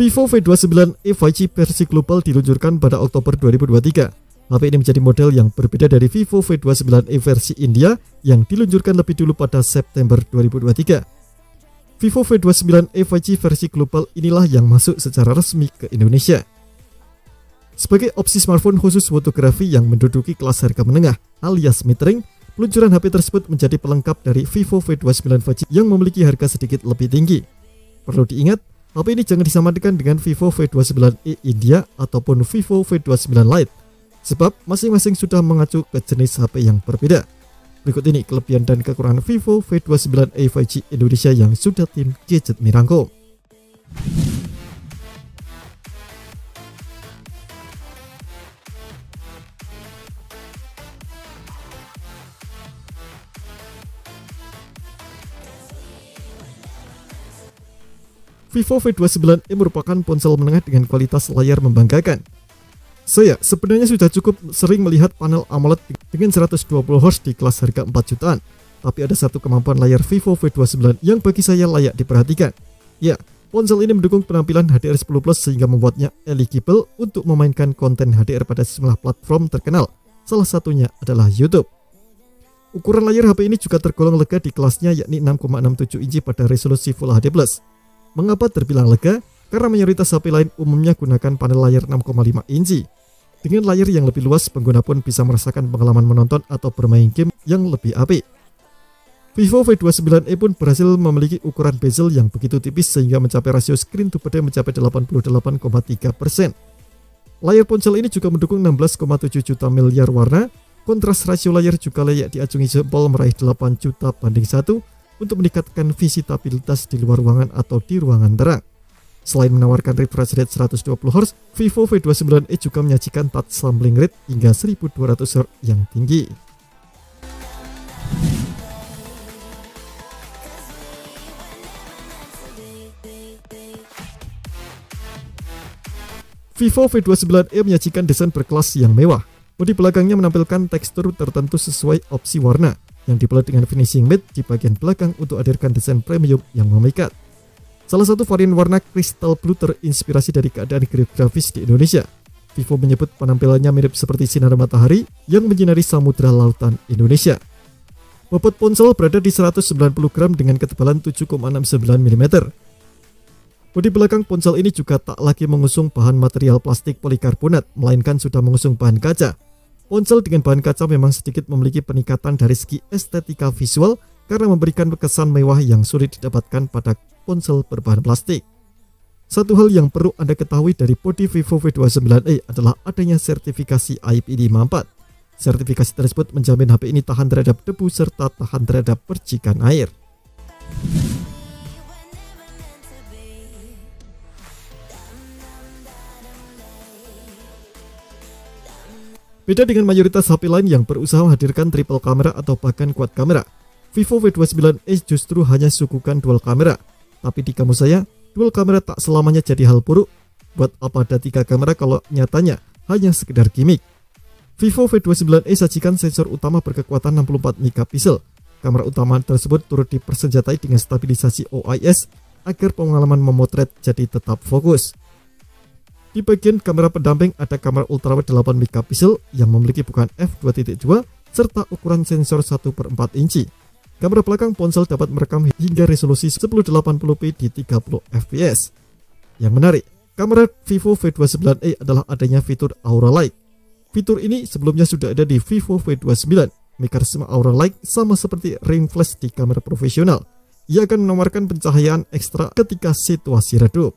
Vivo V29e 5G versi global diluncurkan pada Oktober 2023. HP ini menjadi model yang berbeda dari Vivo V29e versi India yang diluncurkan lebih dulu pada September 2023. Vivo V29e 5G versi global inilah yang masuk secara resmi ke Indonesia. Sebagai opsi smartphone khusus fotografi yang menduduki kelas harga menengah alias mid-range, peluncuran HP tersebut menjadi pelengkap dari Vivo V29 5G yang memiliki harga sedikit lebih tinggi. Perlu diingat, HP ini jangan disamakan dengan Vivo V29e India ataupun Vivo V29 Lite, sebab masing-masing sudah mengacu ke jenis HP yang berbeda. Berikut ini kelebihan dan kekurangan Vivo V29e 5G Indonesia yang sudah tim Gadget merangkum. Vivo V29e merupakan ponsel menengah dengan kualitas layar membanggakan. Saya sebenarnya sudah cukup sering melihat panel AMOLED dengan 120Hz di kelas harga 4 jutaan. Tapi ada satu kemampuan layar Vivo V29 yang bagi saya layak diperhatikan. Ya, ponsel ini mendukung penampilan HDR10+ sehingga membuatnya eligible untuk memainkan konten HDR pada sejumlah platform terkenal. Salah satunya adalah YouTube. Ukuran layar HP ini juga tergolong lega di kelasnya yakni 6,67 inci pada resolusi Full HD+. Mengapa terbilang lega? Karena mayoritas HP lain umumnya gunakan panel layar 6,5 inci. Dengan layar yang lebih luas, pengguna pun bisa merasakan pengalaman menonton atau bermain game yang lebih apik. Vivo V29e pun berhasil memiliki ukuran bezel yang begitu tipis sehingga mencapai rasio screen to body mencapai 88,3%. Layar ponsel ini juga mendukung 16,7 juta miliar warna. Kontras rasio layar juga layak diacungi jempol meraih 8 juta banding 1 untuk meningkatkan visitabilitas di luar ruangan atau di ruangan terang. Selain menawarkan refresh rate 120Hz, Vivo V29e juga menyajikan touch sampling rate hingga 1200Hz yang tinggi. Vivo V29e menyajikan desain berkelas yang mewah. Bodi belakangnya menampilkan tekstur tertentu sesuai opsi warna, yang dipelat dengan finishing matte di bagian belakang untuk hadirkan desain premium yang memikat. Salah satu varian warna crystal blue terinspirasi dari keadaan geografis di Indonesia. Vivo menyebut penampilannya mirip seperti sinar matahari yang menyinari samudra lautan Indonesia. Bobot ponsel berada di 190 gram dengan ketebalan 7,69 mm. Bodi belakang ponsel ini juga tak lagi mengusung bahan material plastik polikarbonat, melainkan sudah mengusung bahan kaca. Ponsel dengan bahan kaca memang sedikit memiliki peningkatan dari segi estetika visual karena memberikan kesan mewah yang sulit didapatkan pada ponsel berbahan plastik. Satu hal yang perlu Anda ketahui dari bodi Vivo V29e adalah adanya sertifikasi IP54. Sertifikasi tersebut menjamin HP ini tahan terhadap debu serta tahan terhadap percikan air. Beda dengan mayoritas HP lain yang berusaha menghadirkan triple kamera atau bahkan quad kamera, Vivo V29e justru hanya suguhkan dual kamera. Tapi di kamus saya, dual kamera tak selamanya jadi hal buruk. Buat apa ada 3 kamera kalau nyatanya hanya sekedar gimmick? Vivo V29e sajikan sensor utama berkekuatan 64 megapiksel. Kamera utama tersebut turut dipersenjatai dengan stabilisasi OIS agar pengalaman memotret jadi tetap fokus. Di bagian kamera pendamping ada kamera ultrawide 8 megapiksel yang memiliki bukaan f2.2 serta ukuran sensor 1/4 inci. Kamera belakang ponsel dapat merekam hingga resolusi 1080p di 30 fps. Yang menarik, kamera Vivo V29e adalah adanya fitur Aura Light. Fitur ini sebelumnya sudah ada di Vivo V29. Mekanisme Aura Light sama seperti ring flash di kamera profesional. Ia akan menawarkan pencahayaan ekstra ketika situasi redup.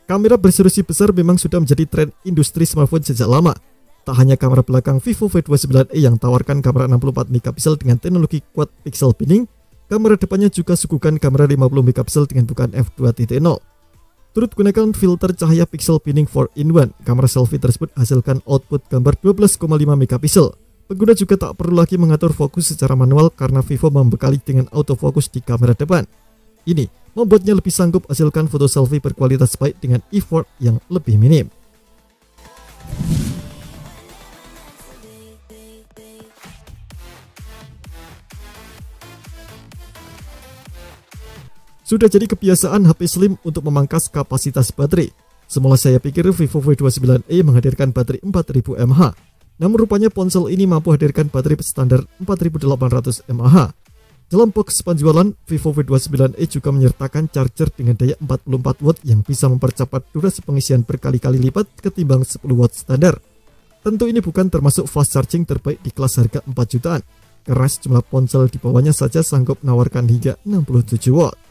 Kamera beresolusi besar memang sudah menjadi tren industri smartphone sejak lama. Tak hanya kamera belakang Vivo V29e yang tawarkan kamera 64 megapiksel dengan teknologi quad pixel binning, kamera depannya juga suguhkan kamera 50 megapiksel dengan bukaan f2.0. Turut gunakan filter cahaya pixel binning 4-in-1, kamera selfie tersebut hasilkan output gambar 12,5 megapiksel. Pengguna juga tak perlu lagi mengatur fokus secara manual karena Vivo membekali dengan autofocus di kamera depan. Ini membuatnya lebih sanggup hasilkan foto selfie berkualitas baik dengan effort yang lebih minim. Sudah jadi kebiasaan HP slim untuk memangkas kapasitas baterai. Semula saya pikir Vivo V29e menghadirkan baterai 4000 mAh. Namun rupanya ponsel ini mampu hadirkan baterai standar 4800 mAh. Dalam box penjualan, Vivo V29e juga menyertakan charger dengan daya 44 watt yang bisa mempercepat durasi pengisian berkali-kali lipat ketimbang 10 watt standar. Tentu ini bukan termasuk fast charging terbaik di kelas harga 4 jutaan, karena sejumlah ponsel di bawahnya saja sanggup menawarkan hingga 67 watt.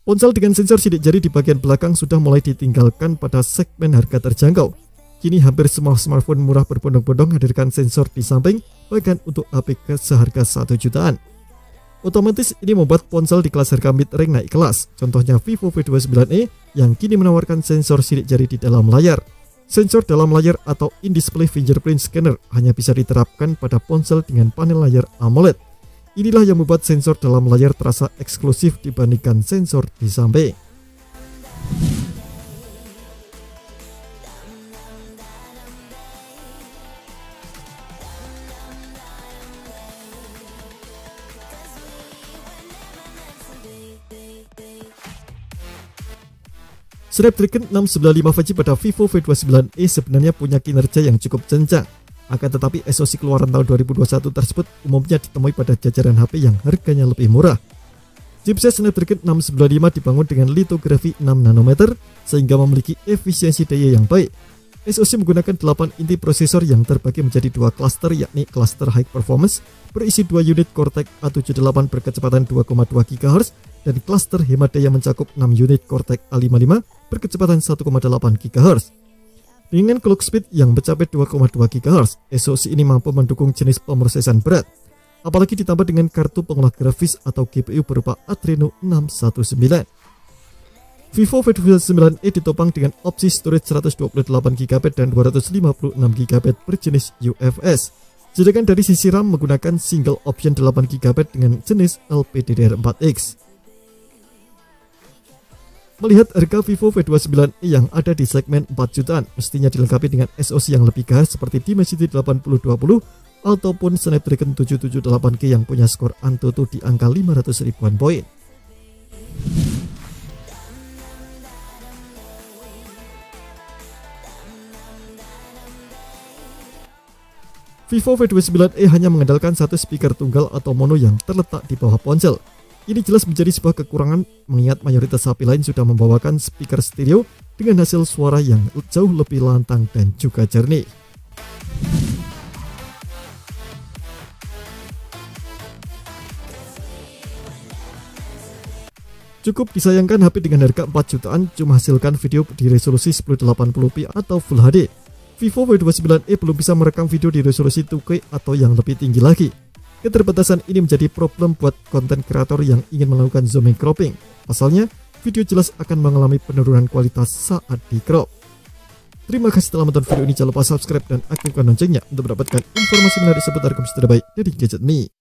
Ponsel dengan sensor sidik jari di bagian belakang sudah mulai ditinggalkan pada segmen harga terjangkau. Kini hampir semua smartphone murah berbondong-bondong hadirkan sensor di samping, bahkan untuk APK seharga 1 jutaan. Otomatis ini membuat ponsel di kelas harga mid-range naik kelas. Contohnya Vivo V29e yang kini menawarkan sensor sidik jari di dalam layar. Sensor dalam layar atau in-display fingerprint scanner hanya bisa diterapkan pada ponsel dengan panel layar AMOLED. Inilah yang membuat sensor dalam layar terasa eksklusif dibandingkan sensor di samping. Snapdragon 695 5G pada Vivo V29e sebenarnya punya kinerja yang cukup kencang. Akan tetapi SoC keluaran tahun 2021 tersebut umumnya ditemui pada jajaran HP yang harganya lebih murah. Chipset Snapdragon 695 dibangun dengan litografi 6 nanometer sehingga memiliki efisiensi daya yang baik. SoC menggunakan 8 inti prosesor yang terbagi menjadi dua klaster, yakni klaster high performance berisi 2 unit Cortex A78 berkecepatan 2,2 GHz dan klaster hemat daya mencakup 6 unit Cortex A55 berkecepatan 1,8 GHz. Dengan clock speed yang mencapai 2,2 GHz, SoC ini mampu mendukung jenis pemrosesan berat, apalagi ditambah dengan kartu pengolah grafis atau GPU berupa Adreno 619. Vivo V29e ditopang dengan opsi storage 128GB dan 256GB berjenis UFS. Sedangkan dari sisi RAM menggunakan single option 8GB dengan jenis LPDDR4X. Melihat harga Vivo V29e yang ada di segmen 4 jutaan, mestinya dilengkapi dengan SoC yang lebih gas seperti Dimensity 8020 ataupun Snapdragon 778G yang punya skor Antutu di angka 500 ribuan poin. Vivo V29e hanya mengandalkan satu speaker tunggal atau mono yang terletak di bawah ponsel. Ini jelas menjadi sebuah kekurangan mengingat mayoritas HP lain sudah membawakan speaker stereo dengan hasil suara yang jauh lebih lantang dan juga jernih. Cukup disayangkan HP dengan harga 4 jutaan cuma hasilkan video di resolusi 1080p atau Full HD. Vivo V29e belum bisa merekam video di resolusi 2K atau yang lebih tinggi lagi. Keterbatasan ini menjadi problem buat konten kreator yang ingin melakukan zooming cropping. Pasalnya, video jelas akan mengalami penurunan kualitas saat di crop. Terima kasih telah menonton video ini, jangan lupa subscribe dan aktifkan loncengnya untuk mendapatkan informasi menarik seputar komputer terbaik dari Gadget Me.